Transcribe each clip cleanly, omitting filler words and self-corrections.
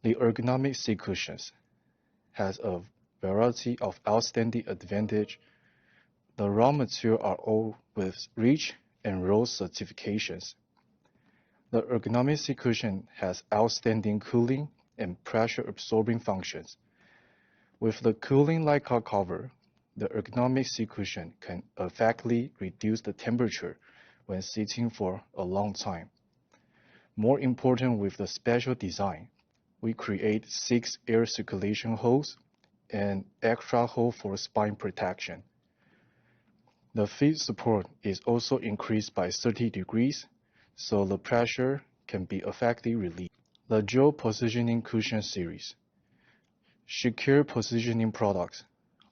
The ergonomic seat cushions has a variety of outstanding advantages. The raw materials are all with REACH and ROSE certifications. The ergonomic seat cushion has outstanding cooling and pressure-absorbing functions. With the cooling Leica cover, the ergonomic seat cushion can effectively reduce the temperature when sitting for a long time. More important, with the special design, we create 6 air circulation holes and extra hole for spine protection. The feet support is also increased by 30 degrees, so the pressure can be effectively relieved. The Dual Positioning Cushion Series. Secure positioning products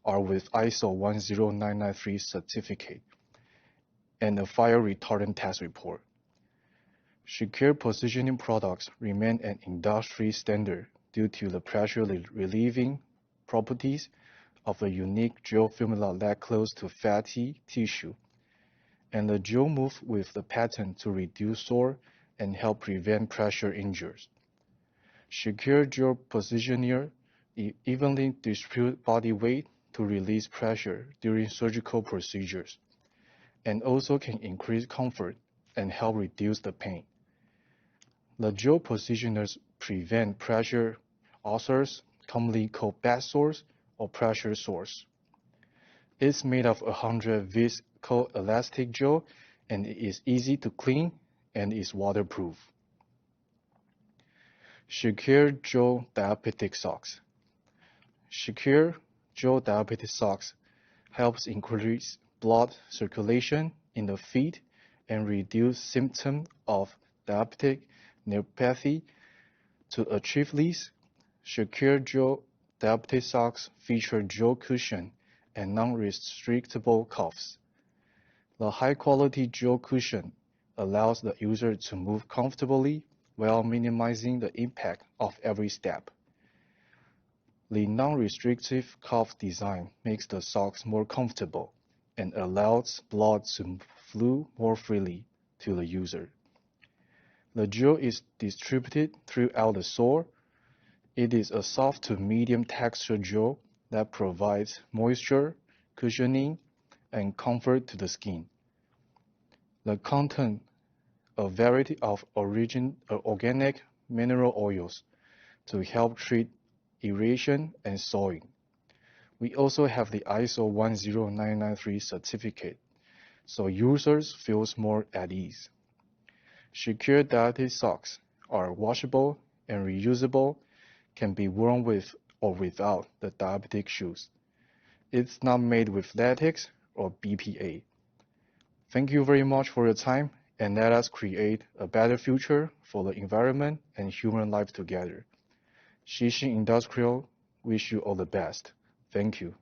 are with ISO 10993 certificate and a fire retardant test report. Secure positioning products remain an industry standard due to the pressure relieving properties of a unique gel formula that close to fatty tissue, and the gel move with the pattern to reduce sore and help prevent pressure injuries. Secure gel positioner evenly distribute body weight to release pressure during surgical procedures, and also can increase comfort and help reduce the pain. The gel positioners prevent pressure ulcers, commonly called bed sores or pressure sores. It's made of 100 viscoelastic gel and it is easy to clean and is waterproof. Secure Gel Diabetic Socks. Secure Gel Diabetic Socks helps increase blood circulation in the feet and reduce symptoms of diabetic neuropathy. To achieve this, Secure Gel Diabetic Socks feature gel cushion and non-restrictable cuffs. The high-quality gel cushion allows the user to move comfortably while minimizing the impact of every step. The non-restrictive cuff design makes the socks more comfortable and allows blood to flow more freely to the user. The gel is distributed throughout the sole. It is a soft to medium texture gel that provides moisture, cushioning, and comfort to the skin. The content a variety of organic mineral oils to help treat irritation and soiling. We also have the ISO 10993 certificate, so users feel more at ease. Secure diabetic socks are washable and reusable, can be worn with or without the diabetic shoes. It's not made with latex or BPA. Thank you very much for your time, and let us create a better future for the environment and human life together. Shyi Industrial wish you all the best. Thank you.